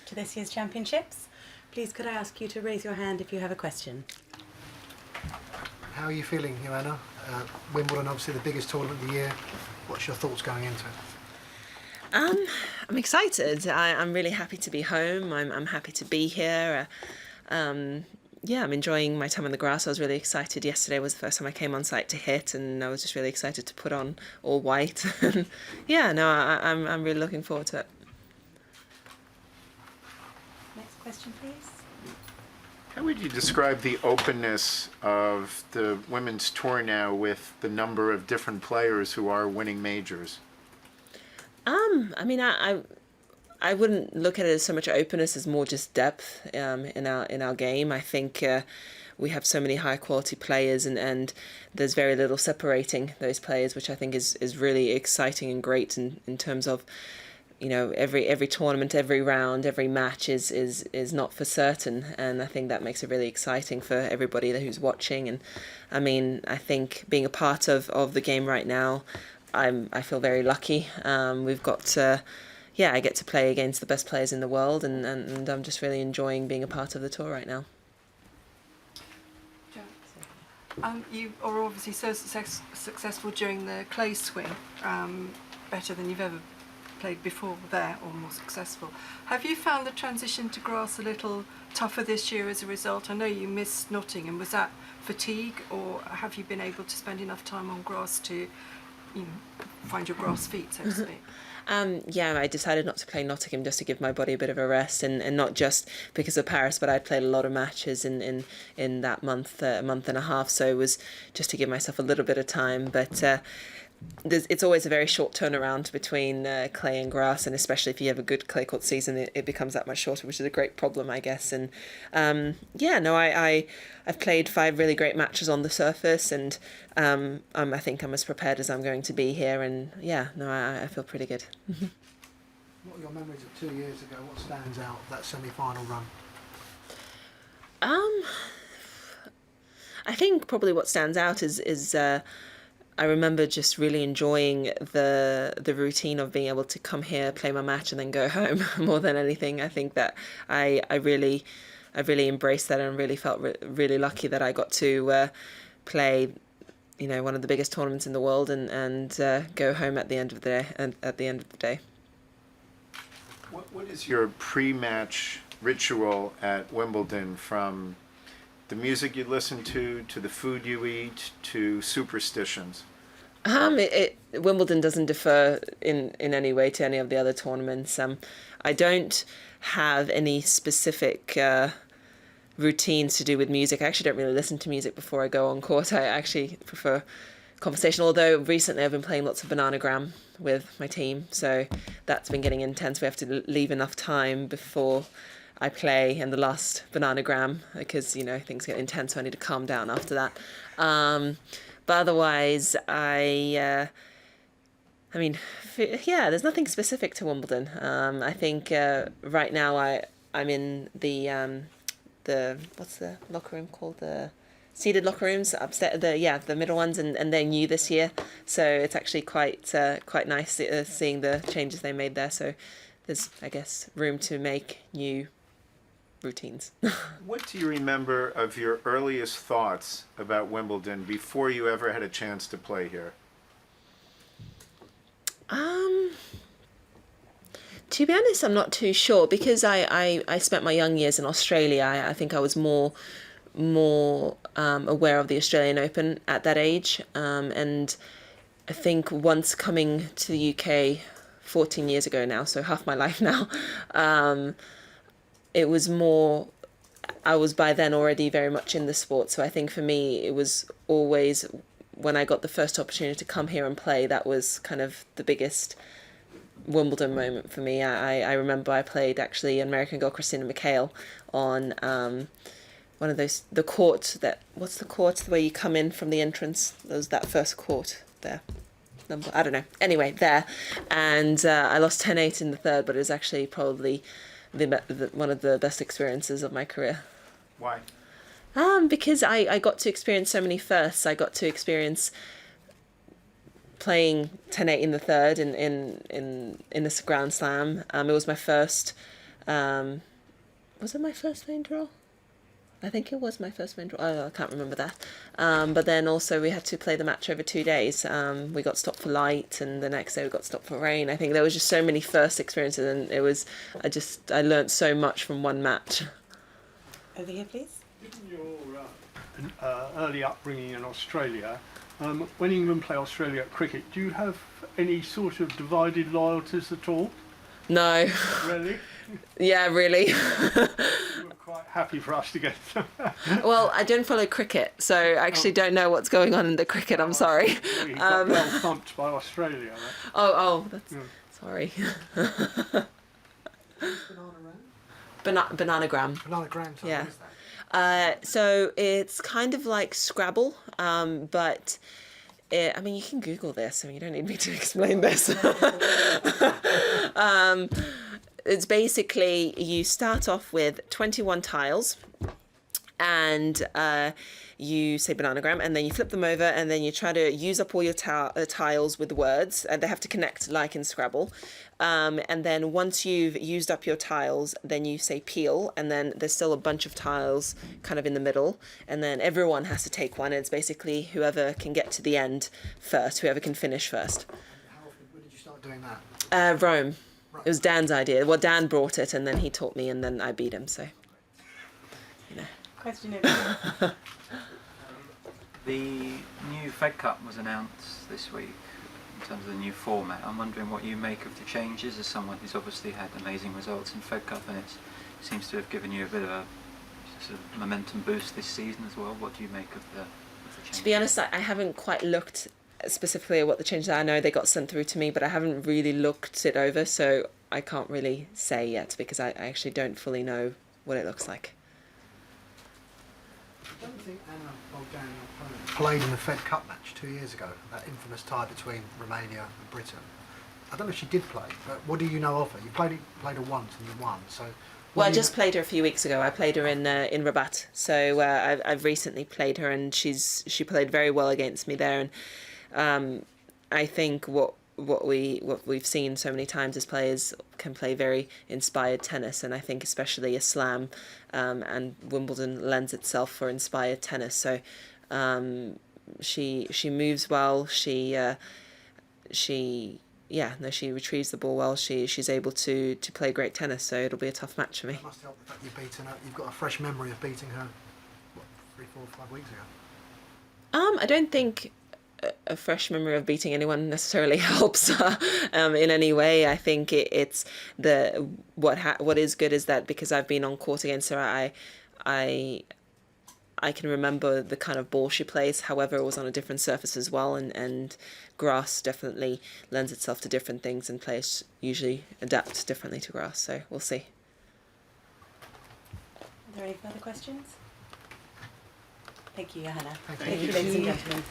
to this year's championships. Please could I ask you to raise your hand if you have a question? How are you feeling, Johanna? Wimbledon, obviously the biggest tournament of the year. What's your thoughts going into it? I'm excited. I'm really happy to be home. I'm happy to be here. Yeah, I'm enjoying my time on the grass. I was really excited. Yesterday was the first time I came on site to hit, and I was just really excited to put on all white. Yeah, no, I'm really looking forward to it. Next question, please. How would you describe the openness of the women's tour now with the number of different players who are winning majors? I mean, I wouldn't look at it as so much openness as more just depth in our game. I think we have so many high quality players, and there's very little separating those players, which I think is really exciting and great in terms of, you know, every tournament, every round, every match is not for certain, and I think that makes it really exciting for everybody who's watching. And I mean, I think being a part of the game right now, I feel very lucky. We've got I get to play against the best players in the world, and I'm just really enjoying being a part of the tour right now. You are obviously so successful during the clay swing, better than you've ever played before there, or more successful. Have you found the transition to grass a little tougher this year as a result? I know you missed Nottingham. Was that fatigue, or have you been able to spend enough time on grass to, you know, find your grass feet, so to speak? Yeah, I decided not to play Nottingham just to give my body a bit of a rest, and not just because of Paris, but I'd played a lot of matches in that month and a half, so it was just to give myself a little bit of time. But it's always a very short turnaround between clay and grass, and especially if you have a good clay court season, it becomes that much shorter, which is a great problem, I guess. And I've played 5 really great matches on the surface, and I think I'm as prepared as I'm going to be here, and I feel pretty good. What are your memories of 2 years ago? What stands out of that semi-final run? I think probably what stands out is I remember just really enjoying the routine of being able to come here, play my match, and then go home. More than anything, I think that I really embraced that, and really felt really lucky that I got to play, you know, one of the biggest tournaments in the world, and go home at the end of the day. What is your pre-match ritual at Wimbledon, from the music you listen to the food you eat, to superstitions? Wimbledon doesn't differ in any way to any of the other tournaments. I don't have any specific routines to do with music. I actually don't really listen to music before I go on court. I actually prefer conversation, although recently I've been playing lots of bananagram with my team, so that's been getting intense. We have to leave enough time before I play in the last bananagram, because, you know, things get intense, so I need to calm down after that. But otherwise, there's nothing specific to Wimbledon. I think right now I'm in the what's the locker room called, the seated locker rooms upstairs, the middle ones, and they're new this year, so it's actually quite nice seeing the changes they made there. So there's, I guess, room to make new routines. What do you remember of your earliest thoughts about Wimbledon before you ever had a chance to play here? To be honest, I'm not too sure, because I spent my young years in Australia. I think I was more aware of the Australian Open at that age, and I think once coming to the UK 14 years ago now, so half my life now, it was more, I was by then already very much in the sport, so I think for me it was always, when I got the first opportunity to come here and play, that was kind of the biggest Wimbledon moment for me. I remember I played actually an American girl, Christina McHale, on one of those, the court that, what's the court where you come in from the entrance, that first court there, number, I don't know, anyway, there, and I lost 10-8 in the third, but it was actually probably one of the best experiences of my career. Why? Because I got to experience so many firsts. I got to experience playing 10-8 in the third in a Grand Slam. It was my first Was it my first main draw? I think it was my first main draw. Oh, I can't remember that. But then also we had to play the match over 2 days. We got stopped for light, and the next day we got stopped for rain. I think there was just so many first experiences, and it was, I learnt so much from one match. Over here, please. Given your early upbringing in Australia, when England play Australia at cricket, do you have any sort of divided loyalties at all? No. Really? Yeah, really. You were quite happy for us to get. Well, I don't follow cricket, so I actually don't know what's going on in the cricket. I'm sorry. Well, you got well thumped by Australia. Right? Oh, that's sorry. Bananagram. Bananagram. So Yeah. what is that? So it's kind of like Scrabble, but I mean, you can Google this. I mean, you don't need me to explain this. It's basically, you start off with 21 tiles, and you say bananagram, and then you flip them over, and then you try to use up all your tiles with words, and they have to connect like in Scrabble. And then once you've used up your tiles, then you say peel, and then there's still a bunch of tiles kind of in the middle, and then everyone has to take one. It's basically whoever can get to the end first, whoever can finish first. How often, when did you start doing that? Rome. It was Dan's idea. Well, Dan brought it, and then he taught me, and then I beat him, so, you know. Question over here. The new Fed Cup was announced this week in terms of the new format. I'm wondering what you make of the changes as someone who's obviously had amazing results in Fed Cup, and it seems to have given you a bit of a sort of momentum boost this season as well. What do you make of the changes? To be honest, I haven't quite looked specifically at what the changes are. I know they got sent through to me, but I haven't really looked it over, so I can't really say yet because I actually don't fully know what it looks like. I don't think Anna Bogdan, your opponent, played in the Fed Cup match 2 years ago, that infamous tie between Romania and Britain. I don't know if she did play, but what do you know of her? You played her once and you won, so... Well, I just played her a few weeks ago. I played her in Rabat, so I've recently played her, and she played very well against me there. And I think what we've seen so many times is players can play very inspired tennis, and I think especially a slam and Wimbledon lends itself for inspired tennis. So she moves well. She retrieves the ball well. She's able to play great tennis. So it'll be a tough match for me. It must help the fact you've beaten her. You've got a fresh memory of beating her, what, 3, 4, 5 weeks ago. I don't think a fresh memory of beating anyone necessarily helps in any way. I think it's what is good is that because I've been on court against her, I can remember the kind of ball she plays. However, it was on a different surface as well, and grass definitely lends itself to different things, and players usually adapt differently to grass. So we'll see. Are there any further questions? Thank you, Johanna. Thank Thank you, ladies and gentlemen.